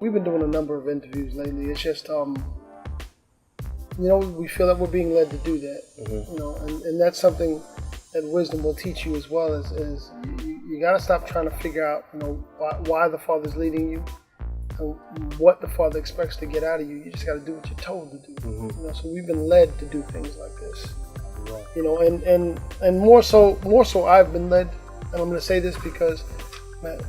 we've been doing a number of interviews lately. It's just, we feel that we're being led to do that. And that's something that wisdom will teach you as well. Is you got to stop trying to figure out, why the Father's leading you and what the Father expects to get out of you. You just got to do what you're told to do. So we've been led to do things like this. Right. And more so, I've been led. And I'm going to say this because, man,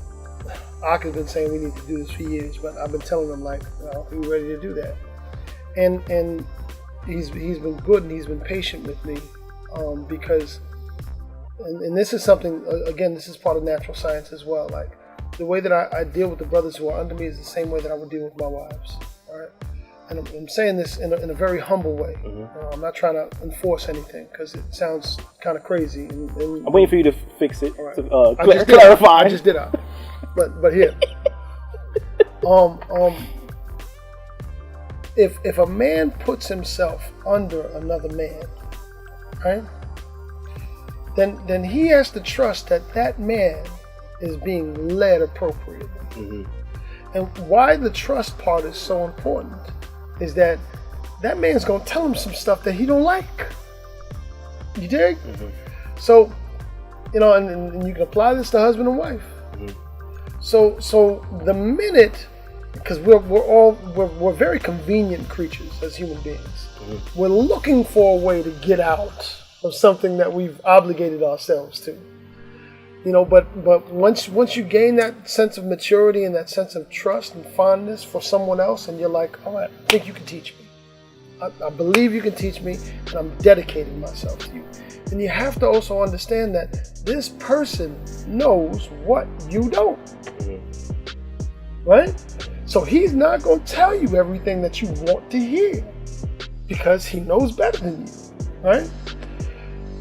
Ak has been saying we need to do this for years, but I've been telling him, like, we're ready to do that. And he's been good and he's been patient with me because, and this is something, again, this is part of natural science as well. Like, the way that I deal with the brothers who are under me is the same way that I would deal with my wives. All right? And I'm saying this in a very humble way. I'm not trying to enforce anything because it sounds kind of crazy. And I'm waiting for you to fix it. Right. To clarify. I just did. But here, if a man puts himself under another man, right? Then he has to trust that man is being led appropriately. And why the trust part is so important is that man's gonna tell him some stuff that he don't like. You dig? So, and you can apply this to husband and wife. So the minute, because we're very convenient creatures as human beings. We're looking for a way to get out of something that we've obligated ourselves to. But once you gain that sense of maturity and that sense of trust and fondness for someone else, and you're like, all right, I think you can teach me. I believe you can teach me, and I'm dedicating myself to you. And you have to also understand that this person knows what you don't. Right? So he's not going to tell you everything that you want to hear because he knows better than you. Right?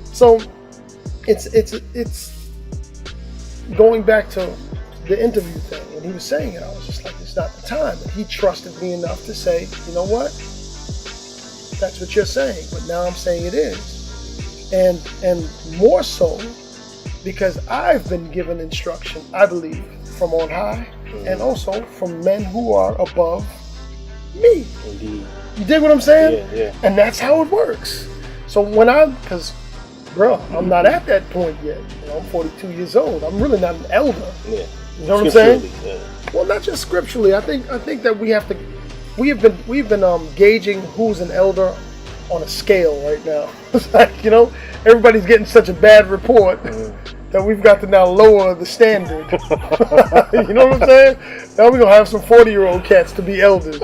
So it's going back to the interview thing, when he was saying it, I was just like, it's not the time. And he trusted me enough to say, you know what? That's what you're saying, but now I'm saying it is. And more so because I've been given instruction, I believe, from on high, and also from men who are above me. Indeed. You dig what I'm saying? Yeah. And that's how it works. So because I'm not at that point yet. I'm 42 years old. I'm really not an elder. Yeah. You know what I'm saying? Yeah. Well, not just scripturally. I think that we've been gauging who's an elder on a scale right now. It's like, everybody's getting such a bad report that we've got to now lower the standard. You know what I'm saying? Now we're gonna have some 40-year-old cats to be elders,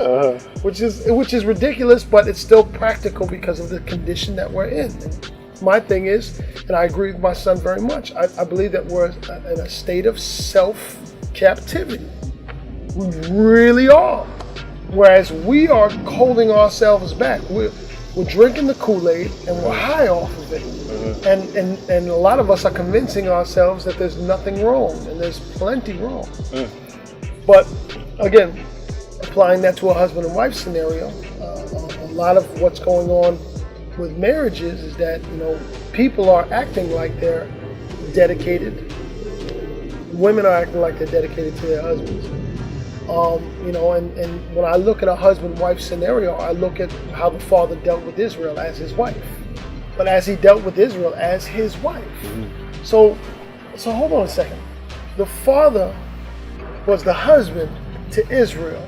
which is ridiculous, but it's still practical because of the condition that we're in. And my thing is, and I agree with my son very much, I believe that we're in a state of self-captivity. We really are. Whereas we are holding ourselves back. We're drinking the Kool-Aid and we're high off of it. And a lot of us are convincing ourselves that there's nothing wrong, and there's plenty wrong. But again, applying that to a husband and wife scenario, a lot of what's going on with marriages is that, people are acting like they're dedicated. Women are acting like they're dedicated to their husbands. And when I look at a husband-wife scenario, I look at how the Father dealt with Israel as his wife, but as he dealt with Israel as his wife. So hold on a second. The Father was the husband to Israel.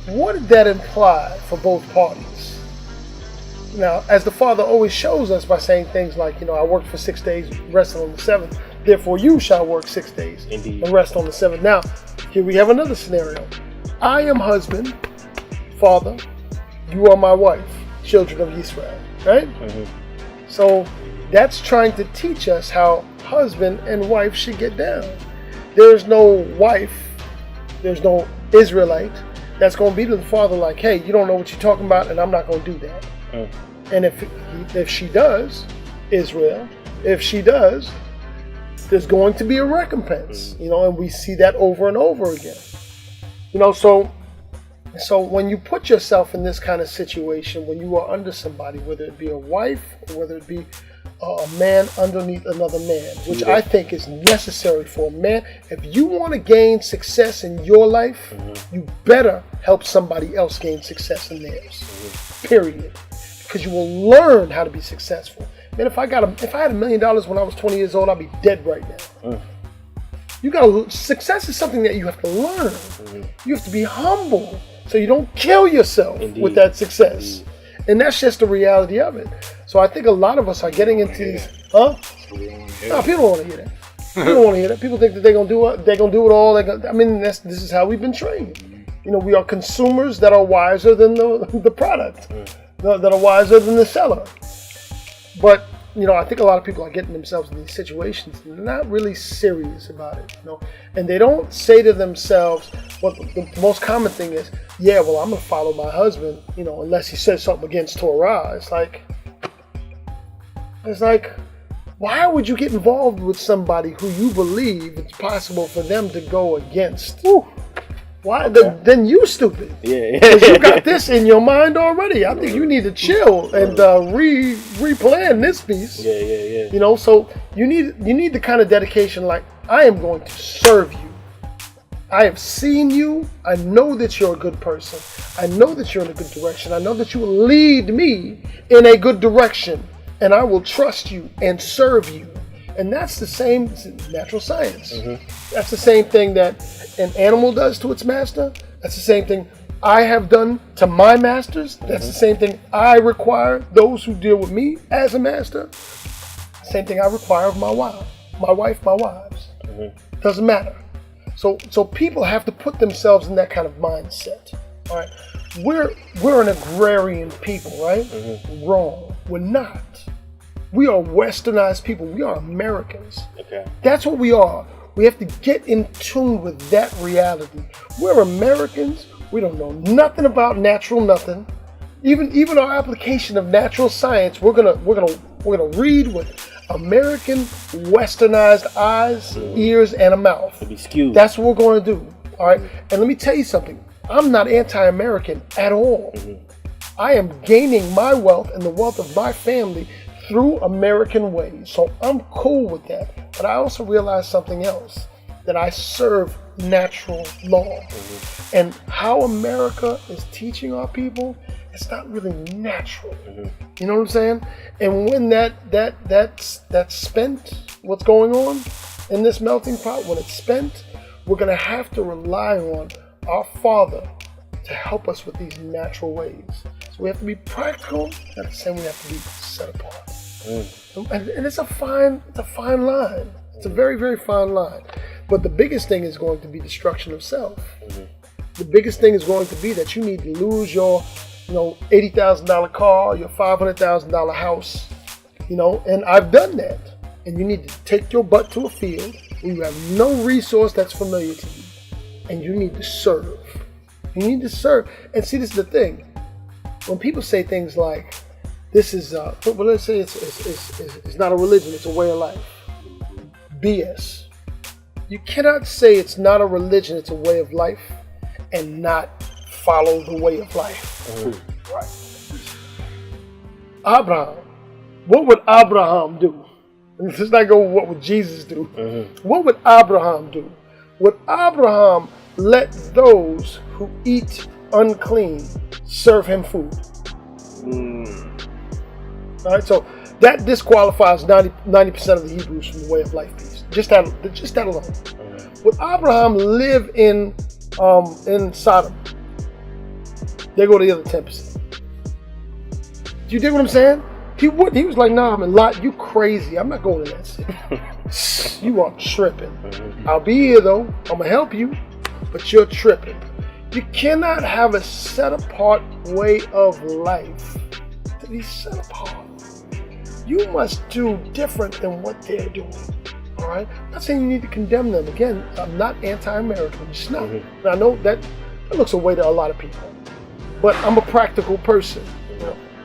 What did that imply for both parties? Now, as the Father always shows us by saying things like, I worked for 6 days, rested on the seventh. Therefore, you shall work 6 days and rest on the seventh. Now, here we have another scenario. I am husband, father. You are my wife, children of Israel, right? So that's trying to teach us how husband and wife should get down. There's no wife, there's no Israelite that's going to be to the Father like, hey, you don't know what you're talking about, and I'm not going to do that. And if she does, Israel, if she does, there's going to be a recompense, and we see that over and over again. So So when you put yourself in this kind of situation, when you are under somebody, whether it be a wife or whether it be a man underneath another man, which I think is necessary for a man. If you want to gain success in your life, you better help somebody else gain success in theirs. Period. Because you will learn how to be successful. Man, if I had $1 million when I was 20 years old, I'd be dead right now. Success is something that you have to learn. You have to be humble so you don't kill yourself with that success. And that's just the reality of it. So I think a lot of us are getting into these. No, people don't want to hear that. People don't want to hear that. People think that they're gonna do it. They're gonna do it all. This is how we've been trained. We are consumers that are wiser than the product, that are wiser than the seller. But I think a lot of people are getting themselves in these situations and they're not really serious about it. And they don't say to themselves what the most common thing is. Yeah, well, I'm gonna follow my husband. Unless he says something against Torah. It's like, why would you get involved with somebody who you believe it's possible for them to go against? Why? Then you stupid. Yeah. Because you got this in your mind already. I think you need to chill and replan this piece. Yeah. So you need the kind of dedication like, I am going to serve you. I have seen you. I know that you're a good person. I know that you're in a good direction. I know that you will lead me in a good direction. And I will trust you and serve you. And that's the same natural science. That's the same thing that an animal does to its master. That's the same thing I have done to my masters. That's the same thing I require those who deal with me as a master. Same thing I require of my wife, my wives. Doesn't matter. So people have to put themselves in that kind of mindset. All right. We're an agrarian people, right? Wrong. We're not. We are westernized people. We are Americans. Okay. That's what we are. We have to get in tune with that reality. We're Americans. We don't know nothing about natural nothing. Even our application of natural science, we're gonna read with American westernized eyes, ears, and a mouth. It'll be skewed. That's what we're going to do. All right. And let me tell you something. I'm not anti-American at all. I am gaining my wealth and the wealth of my family through American ways. So I'm cool with that. But I also realize something else, that I serve natural law. And how America is teaching our people, it's not really natural. You know what I'm saying? And when that's spent, what's going on in this melting pot, when it's spent, we're going to have to rely on our Father to help us with these natural ways. So we have to be practical, at the same time we have to be set apart. And it's a fine line. It's a very, very fine line. But the biggest thing is going to be destruction of self. The biggest thing is going to be that you need to lose your, $80,000 car, your $500,000 house, and I've done that. And you need to take your butt to a field where you have no resource that's familiar to you. And you need to serve. You need to serve. And see, this is the thing. When people say things like, this is, let's say it's not a religion, it's a way of life. BS. You cannot say it's not a religion, it's a way of life, and not follow the way of life. Right. Abraham. What would Abraham do? Let's not go, what would Jesus do? What would Abraham do? Would Abraham let those who eat unclean serve him food? All right, so that disqualifies 90% of the Hebrews from the way of life piece. Just that alone. Would Abraham live in Sodom? They go to the other 10%. Do you dig what I'm saying? He wouldn't. He was like, nah, I'm in Lot. You crazy. I'm not going to that city. You are tripping. I'll be here though. I'm gonna help you, but you're tripping. You cannot have a set apart way of life to be set apart. You must do different than what they're doing. All right? I'm not saying you need to condemn them. Again, I'm not anti-American. It's not. And I know that looks away to a lot of people. But I'm a practical person.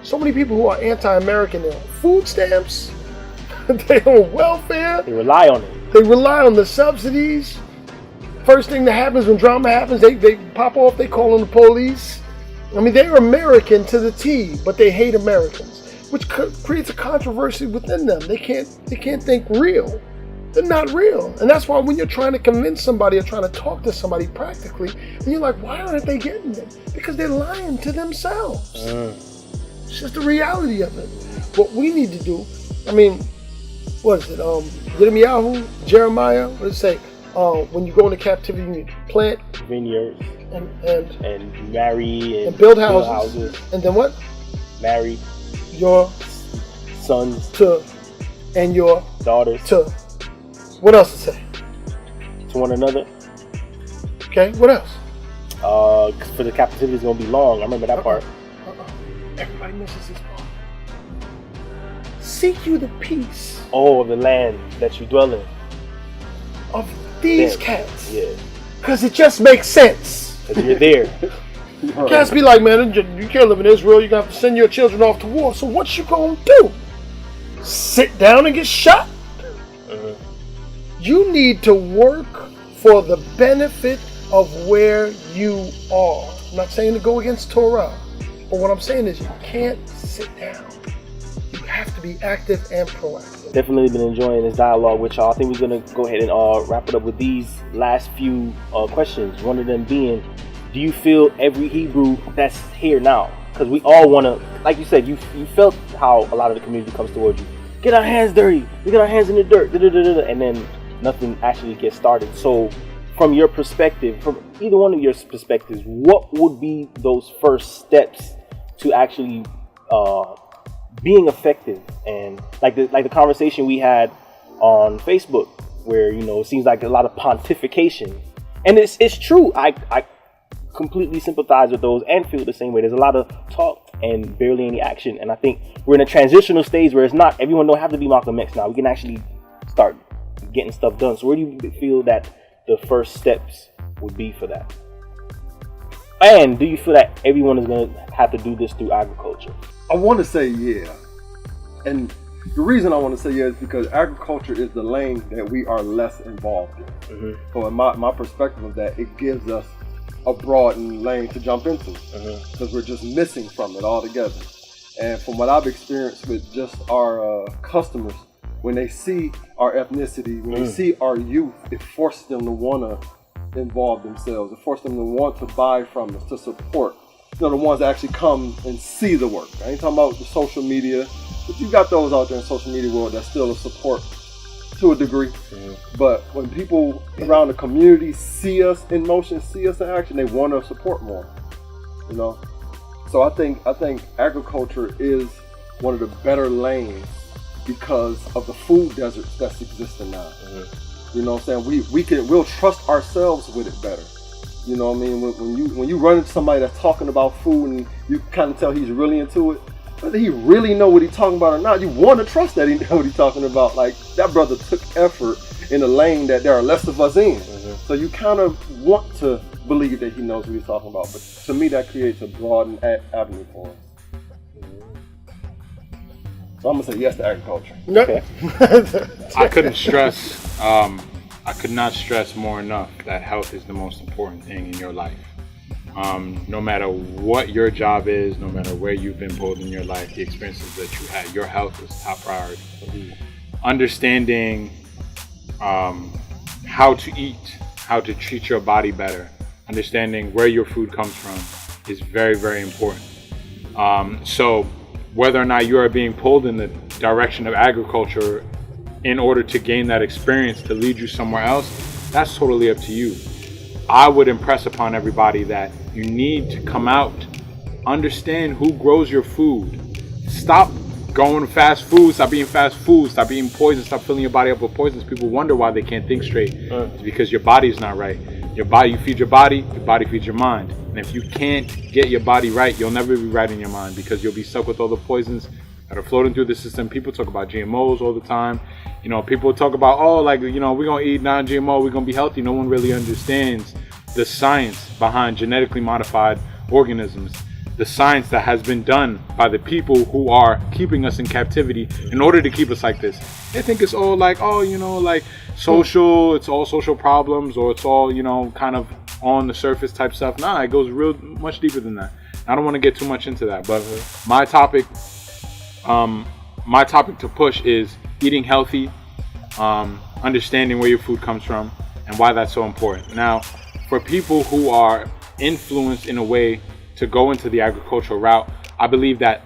So many people who are anti-American, they're on food stamps, they're on welfare. They rely on it. They rely on the subsidies. first thing that happens when drama happens, they pop off, they call on the police. I mean, they're American to the T, but they hate Americans, which creates a controversy within them. They can't think real. They're not real. And that's why when you're trying to convince somebody or trying to talk to somebody practically, and you're like, why aren't they getting it? Because they're lying to themselves. It's just the reality of it. What we need to do, I mean, what is it? Jeremiah, what does it say? When you go into captivity, you need to plant vineyards and marry and build houses. And then what? Marry your sons to and your daughters to. What else to say? To one another. Okay, what else? For the captivity is gonna be long. I remember that part. Everybody misses this part. Seek you the peace. Oh, the land that you dwell in. Of these cats. Yeah. Because it just makes sense. Because you're there. Cats be like, man, you can't live in Israel. You're going to have to send your children off to war. So what you going to do? Sit down and get shot? You need to work for the benefit of where you are. I'm not saying to go against Torah. But what I'm saying is you can't sit down. You have to be active and proactive. Definitely been enjoying this dialogue with y'all. I think we're going to go ahead and wrap it up with these last few questions. One of them being, do you feel every Hebrew that's here now? Because we all want to, like you said, you felt how a lot of the community comes towards you. Get our hands dirty. We get our hands in the dirt. And then nothing actually gets started. So from your perspective, from either one of your perspectives, what would be those first steps to actually being effective? And like the conversation we had on Facebook, where it seems like a lot of pontification, and it's true. I completely sympathize with those and feel the same way. There's a lot of talk and barely any action, and I think we're in a transitional stage where it's not everyone don't have to be Malcolm X now. We can actually start getting stuff done. So where do you feel that the first steps would be for that? And do you feel that everyone is going to have to do this through agriculture? I want to say yeah. And the reason I want to say yeah is because agriculture is the lane that we are less involved in. So in my perspective of that, it gives us a broadened lane to jump into because we're just missing from it altogether. And from what I've experienced with just our customers, when they see our ethnicity, when they see our youth, it forces them to want to involve themselves. It forces them to want to buy from us, to support. The ones that actually come and see the work. I ain't talking about the social media, but you got those out there in the social media world that still support to a degree. But when people around the community see us in motion, see us in action, they want to support more. So I think agriculture is one of the better lanes because of the food desert that's existing now. You know what I'm saying? We'll trust ourselves with it better. You know what I mean? When you run into somebody that's talking about food and you kind of tell he's really into it, whether he really know what he's talking about or not, you want to trust that he know what he's talking about. Like, that brother took effort in a lane that there are less of us in. So you kind of want to believe that he knows what he's talking about. But to me, that creates a broadened avenue for us. So I'm going to say yes to agriculture. Okay. I could not stress more enough that health is the most important thing in your life. No matter what your job is, no matter where you've been pulled in your life, the experiences that you had, your health is top priority. Understanding how to eat, how to treat your body better, understanding where your food comes from is very, very important. So whether or not you are being pulled in the direction of agriculture in order to gain that experience to lead you somewhere else, that's totally up to you. I would impress upon everybody that you need to come out, understand who grows your food. Stop going fast food, stop eating fast food, stop eating poison, stop filling your body up with poisons. People wonder why they can't think straight. It's because your body's not right. You feed your body feeds your mind. And if you can't get your body right, you'll never be right in your mind because you'll be stuck with all the poisons that are floating through the system. People talk about GMOs all the time. People talk about, we're going to eat non-GMO, we're going to be healthy. No one really understands the science behind genetically modified organisms. the science that has been done by the people who are keeping us in captivity in order to keep us like this. They think it's all like, oh, you know, like social, it's all social problems, or it's all, you know, kind of on the surface type stuff. Nah, it goes real much deeper than that. I don't want to get too much into that, but my topic to push is eating healthy, understanding where your food comes from, and why that's so important. Now, for people who are influenced in a way to go into the agricultural route, I believe that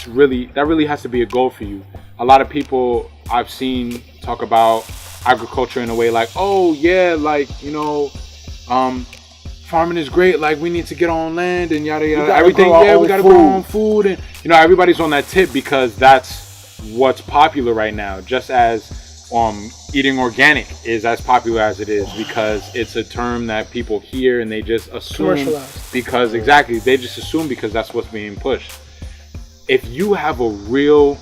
really has to be a goal for you. A lot of people I've seen talk about agriculture in a way like, oh yeah, like, you know, farming is great, like we need to get on land and yada yada, everything. Yeah, we gotta grow our own food, and you know, everybody's on that tip because that's what's popular right now. Just as eating organic is as popular as it is because it's a term that people hear and they just assume because they just assume because that's what's being pushed. If you have a real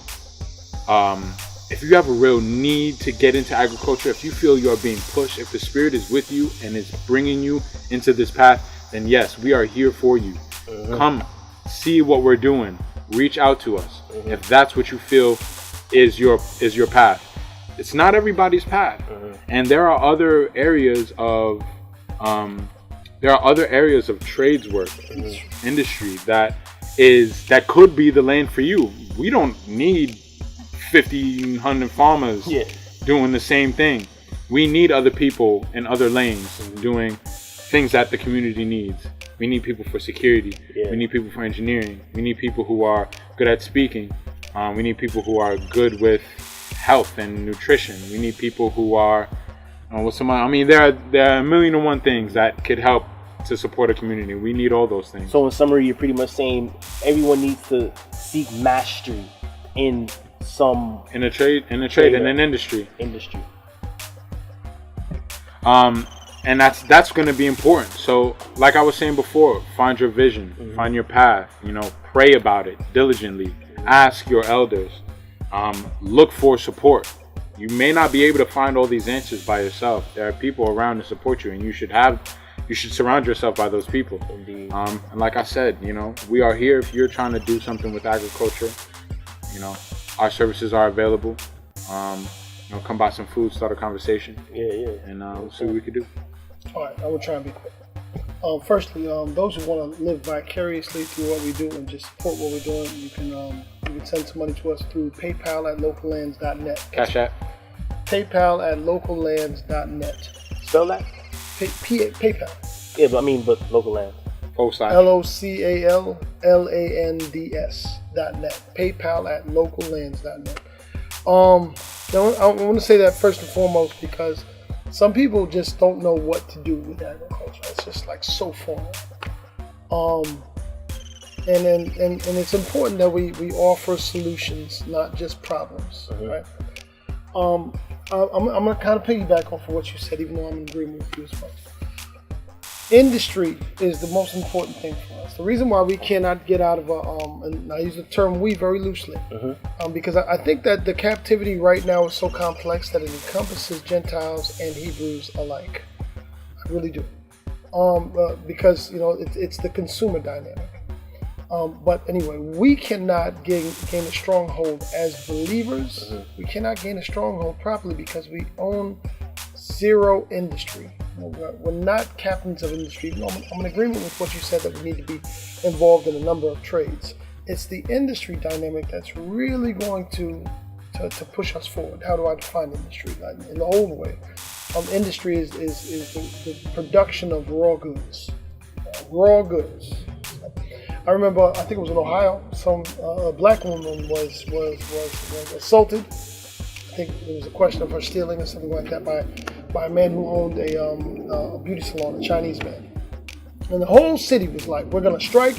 need to get into agriculture, if you feel you are being pushed, if the spirit is with you and is bringing you into this path, then yes, we are here for you. Come see what we're doing. Reach out to us if that's what you feel is your path. It's not everybody's path, and there are other areas of trades work, industry that could be the lane for you. We don't need 1,500 farmers doing the same thing. We need other people in other lanes doing things that the community needs. We need people for security. We need people for engineering. We need people who are good at speaking. We need people who are good with health and nutrition. We need people who are there are a million and one things that could help to support a community. We need all those things. So in summary, you're pretty much saying everyone needs to seek mastery in a trade, in an industry. And that's going to be important. So like I was saying before, find your vision, find your path, you know, pray about it diligently, ask your elders, look for support. You may not be able to find all these answers by yourself. There are people around to support you, and you should surround yourself by those people. Indeed. And like I said, you know, we are here if you're trying to do something with agriculture. You know, our services are available. You know, come buy some food, start a conversation. And we'll see what we can do. All right, I will try and be quick. Firstly, those who want to live vicariously through what we do and just support what we're doing, you can send some money to us through PayPal at locallands.net. Cash App. PayPal at locallands.net. Spell that? PayPal. Yeah, but Local Lands. LOCALLANDS.net. PayPal at locallands.net. Now I want to say that first and foremost because some people just don't know what to do with agriculture. It's just like so foreign. And it's important that we offer solutions, not just problems, right? I'm gonna kind of piggyback off of what you said, even though I'm in agreement with you as well. Industry is the most important thing for us. The reason why we cannot get out of and I use the term "we" very loosely, because I think that the captivity right now is so complex that it encompasses Gentiles and Hebrews alike. I really do, because you know it's the consumer dynamic. But anyway, we cannot gain a stronghold as believers. We cannot gain a stronghold properly because we own zero industry. We're not captains of industry. I'm in agreement with what you said that we need to be involved in a number of trades. It's the industry dynamic that's really going to push us forward. How do I define industry? In the old way, industry is the production of raw goods. Raw goods. I remember, I think it was in Ohio, a black woman was assaulted. I think there was a question of her stealing or something like that by a man who owned a beauty salon, a Chinese man. And the whole city was like, we're going to strike.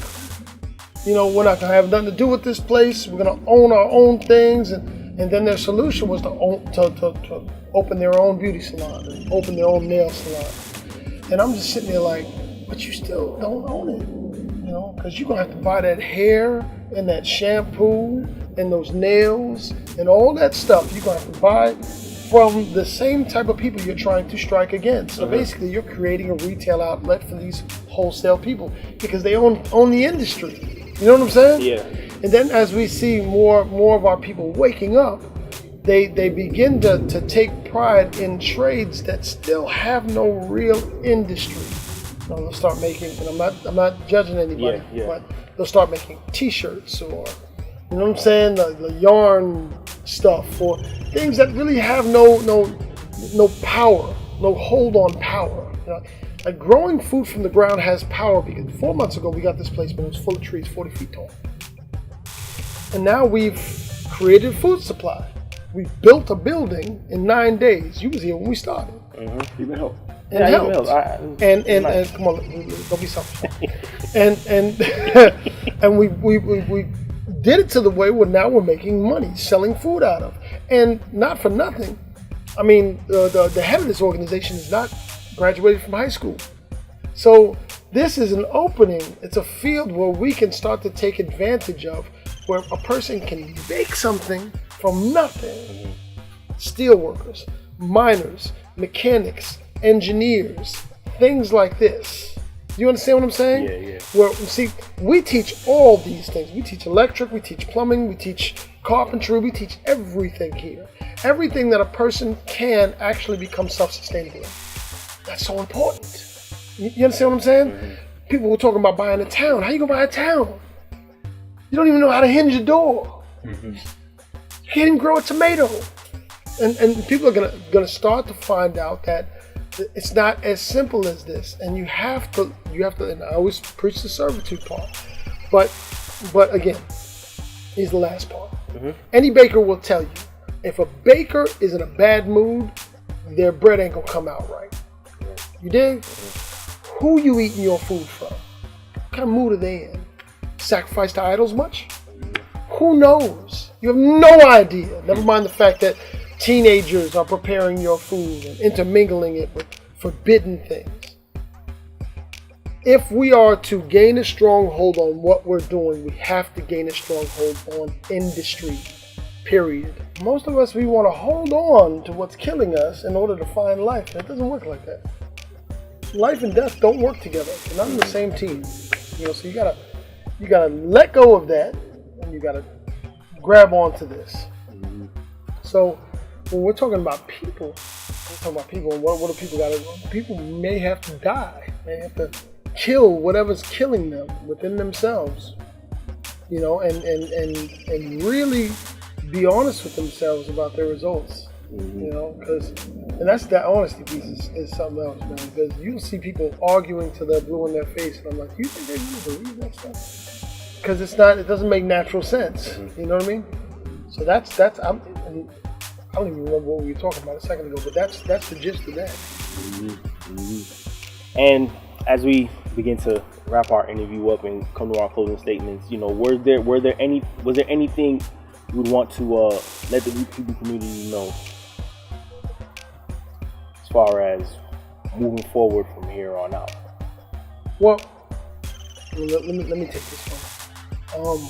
You know, we're not going to have nothing to do with this place. We're going to own our own things. And then their solution was to open their own beauty salon and open their own nail salon. And I'm just sitting there like, but you still don't own it. You know, because you're going to have to buy that hair and that shampoo and those nails and all that stuff. You're going to have to buy from the same type of people you're trying to strike against. So basically, you're creating a retail outlet for these wholesale people because they own the industry. You know what I'm saying? Yeah. And then as we see more of our people waking up, they begin to take pride in trades that still have no real industry. They'll start making, and I'm not judging anybody, but they'll start making T-shirts or, you know what I'm saying, the yarn stuff, or things that really have no power, no hold on power. You know? Like growing food from the ground has power because 4 months ago we got this place, but it was full of trees, 40 feet tall. And now we've created food supply. We built a building in 9 days. You was here when we started. Mm-hmm. Even help. And helped. And come on, don't be selfish. and we did it to the way where now we're making money selling food out of. And not for nothing. I mean, the head of this organization is not graduated from high school. So this is an opening. It's a field where we can start to take advantage of, where a person can make something from nothing. Steel workers, miners, mechanics, engineers, things like this. You understand what I'm saying? Yeah. Where, see, we teach all these things. We teach electric, we teach plumbing, we teach carpentry, we teach everything here. Everything that a person can actually become self-sustainable in. That's so important. You understand what I'm saying? People were talking about buying a town. How you gonna buy a town? You don't even know how to hinge a door. You can't even grow a tomato. And people are gonna start to find out that it's not as simple as this. And you have to, and I always preach the servitude part. But again, here's the last part. Any baker will tell you, if a baker is in a bad mood, their bread ain't gonna come out right. You dig? Who you eating your food from? What kind of mood are they in? Sacrifice to idols much? Who knows? You have no idea. Never mind the fact that teenagers are preparing your food and intermingling it with forbidden things. If we are to gain a stronghold on what we're doing, we have to gain a stronghold on industry, period. Most of us, we want to hold on to what's killing us in order to find life. And it doesn't work like that. Life and death don't work together. They're not on the same team. You know, so you gotta let go of that, and you gotta grab onto this. So when we're talking about people, and what do people gotta do? People may have to die. They have to kill whatever's killing them within themselves. You know, and really be honest with themselves about their results. You know, and that's that honesty piece is something else, man. Because you'll see people arguing till they're blue in their face, and I'm like, you think they really believe that stuff? Because it doesn't make natural sense. You know what I mean? So I don't even remember what we were talking about a second ago, but that's the gist of that. And as we begin to wrap our interview up and come to our closing statements, you know, was there anything you would want to let the Hebrew community know as far as moving forward from here on out? Well, let me take this one.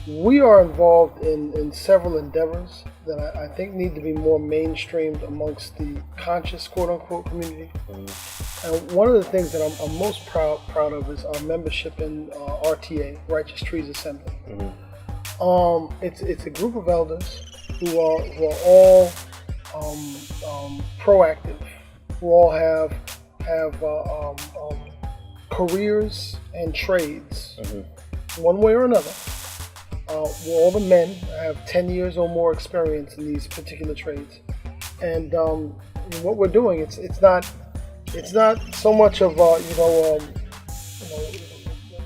We are involved in several endeavors that I think need to be more mainstreamed amongst the conscious, quote-unquote, community. And one of the things that I'm most proud of is our membership in RTA, Righteous Trees Assembly. It's a group of elders who are all proactive, who all have careers and trades, one way or another. All the men have 10 years or more experience in these particular trades, and what we're doing, it's not so much of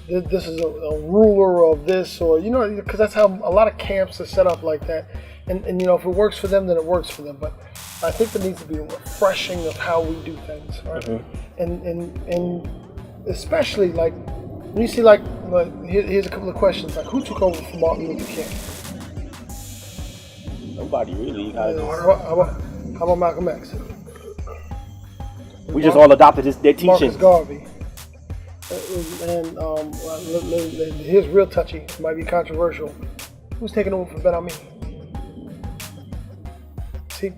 this is a ruler of this, or because that's how a lot of camps are set up like that, and if it works for them, then it works for them. But I think there needs to be a refreshing of how we do things, right? And especially like when you see like here's a couple of questions, like who took over for Martin Luther King? Nobody really. How about Malcolm X? We just all adopted their teaching. Marcus Garvey. And here's real touchy. It might be controversial. Who's taking over for Ben Ami? See,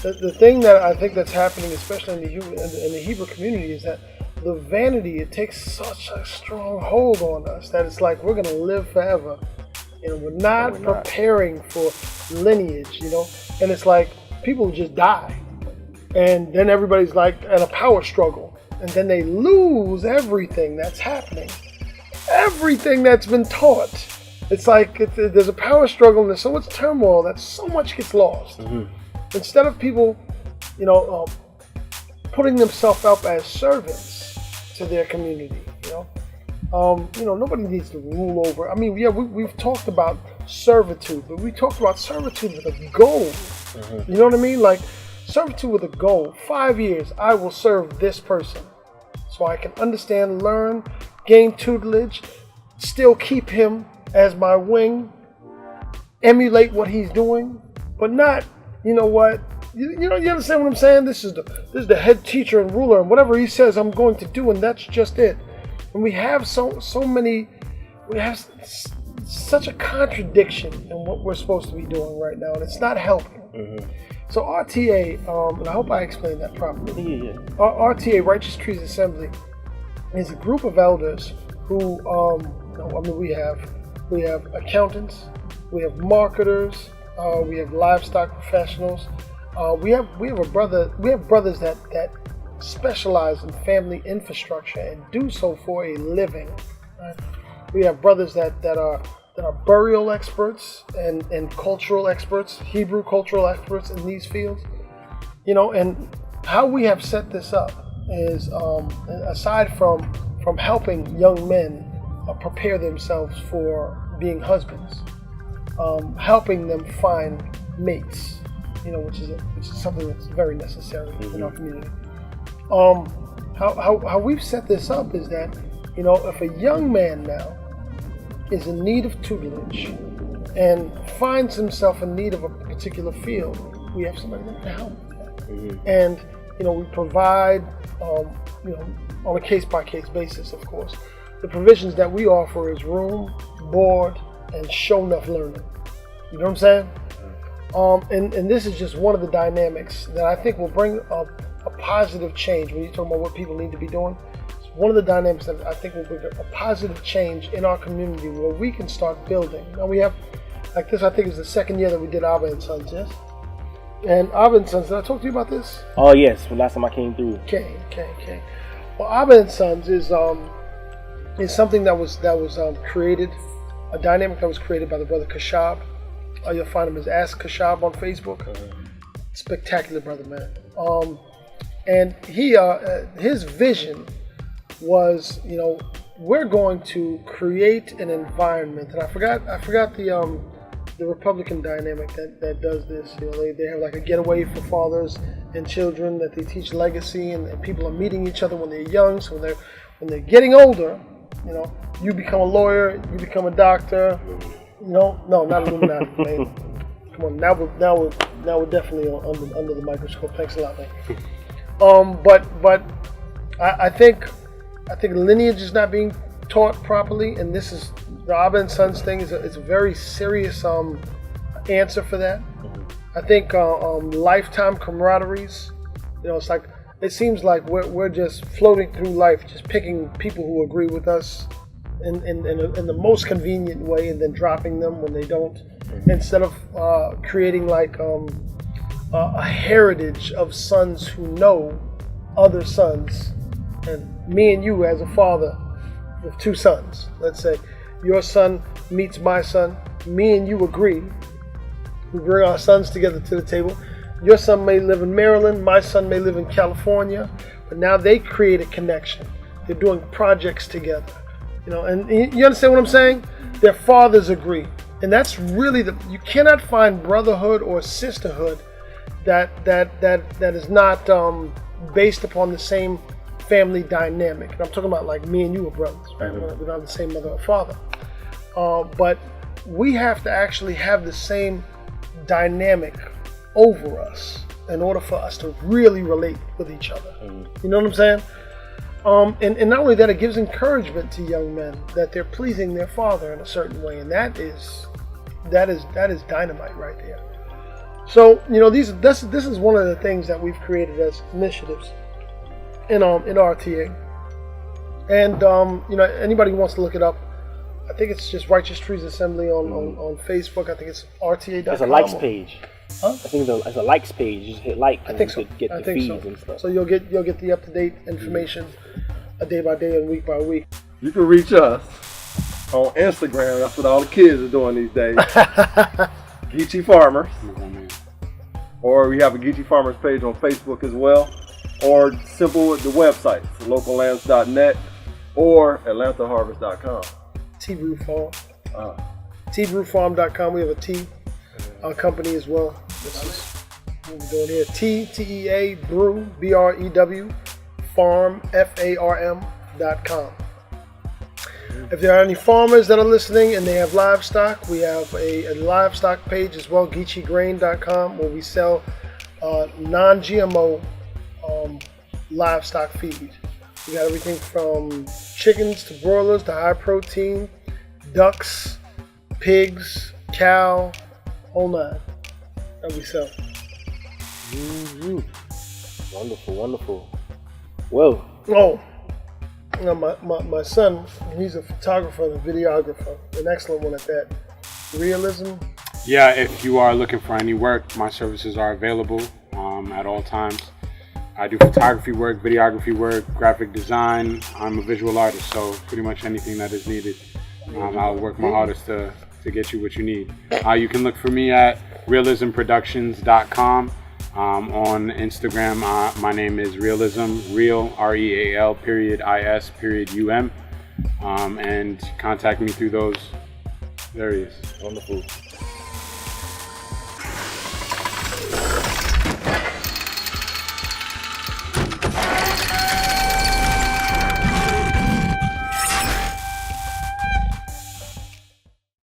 the thing that I think that's happening, especially in the Hebrew community, is that the vanity, it takes such a strong hold on us that it's like we're going to live forever. We're not preparing for lineage, and it's like people just die. And then everybody's like in a power struggle. And then they lose everything that's happening. Everything that's been taught. It's like there's a power struggle and there's so much turmoil that so much gets lost. Instead of people, putting themselves up as servants to their community, nobody needs to rule over. I mean, yeah, we've talked about servitude, but we talked about servitude with a goal. You know what I mean? Like servitude with a goal. 5 years, I will serve this person so I can understand, learn, gain tutelage, still keep him as my wing, emulate what he's doing, but not, you understand what I'm saying? This is the head teacher and ruler, and whatever he says I'm going to do, and that's just it. And we have we have such a contradiction in what we're supposed to be doing right now, and it's not helping. So RTA, and I hope I explained that properly. RTA, Righteous Trees Assembly, is a group of elders who, we have accountants, we have marketers, we have livestock professionals. We have brothers that specialize in family infrastructure and do so for a living. Right? We have brothers that are burial experts and cultural experts, Hebrew cultural experts in these fields. And how we have set this up is, aside from helping young men prepare themselves for being husbands, helping them find mates, which is something that's very necessary in our community. How we've set this up is that, if a young man now is in need of tutelage and finds himself in need of a particular field, we have somebody that can help with that. And, we provide, on a case-by-case basis, of course. The provisions that we offer is room, board, and show enough learning. You know what I'm saying? And this is just one of the dynamics that I think will bring a positive change. When you're talking about what people need to be doing, it's one of the dynamics that I think will bring a positive change in our community where we can start building. Now we have, like this, I think is the second year that we did Abba and Sons, yes? And Abba and Sons, did I talk to you about this? Oh yes, the last time I came through. Okay. Well, Abba and Sons is something that was created, a dynamic that was created by the brother Kashab. You'll find him as Ask Kashab on Facebook. Spectacular brother, man. And he, his vision was, we're going to create an environment. And I forgot the Republican dynamic that does this. They have like a getaway for fathers and children that they teach legacy, and people are meeting each other when they're young. So when they're getting older, you become a lawyer, you become a doctor. No, not Illuminati, man. Come on, now we're definitely under the microscope. Thanks a lot, man. But I think lineage is not being taught properly, and this is the Abba and Sons thing. It's a very serious answer for that. I think lifetime camaraderies. It's like it seems like we're just floating through life, just picking people who agree with us in the most convenient way, and then dropping them when they don't, instead of creating like a heritage of sons who know other sons. And me and you as a father with two sons, let's say your son meets my son, me and you agree, we bring our sons together to the table. Your son may live in Maryland, my son may live in California, but now they create a connection. They're doing projects together, and you understand what I'm saying? Their fathers agree. And that's really you cannot find brotherhood or sisterhood that is not based upon the same family dynamic. And I'm talking about like me and you are brothers, right? We don't have the same mother or father. But we have to actually have the same dynamic over us in order for us to really relate with each other. You know what I'm saying? And not only that, it gives encouragement to young men that they're pleasing their father in a certain way, and that is dynamite right there. So this is one of the things that we've created as initiatives in RTA. And anybody who wants to look it up, I think it's just Righteous Trees Assembly on Facebook. I think it's RTA.com. It's a likes page. Huh? I think it's a likes page. You just hit like and I think so. you could get I the think feeds so. and stuff. So you'll get the up-to-date information day by day and week by week. You can reach us on Instagram. That's what all the kids are doing these days. Geechie Farmers. Or we have a Geechie Farmers page on Facebook as well. Or simple with the website, locallands.net or atlantaharvest.com. T-Brew Farm. TBrewFarm.com. We have a tea company as well. This is what we're doing here. TEA Brew, BREW, Farm, FARM.com. If there are any farmers that are listening and they have livestock, we have a livestock page as well, GeechieGrain.com, where we sell non-GMO livestock feed. We got everything from chickens to broilers to high protein, ducks, pigs, cow, whole nine that we sell. Mm-hmm. Wonderful, wonderful. Well, my son, he's a photographer and a videographer, an excellent one at that. Realism. Yeah, if you are looking for any work, my services are available at all times. I do photography work, videography work, graphic design. I'm a visual artist, so pretty much anything that is needed, I'll work my hardest to get you what you need. You can look for me at realismproductions.com. On Instagram, my name is Realism, real, REAL_IS_UM, and contact me through those areas. wonderful.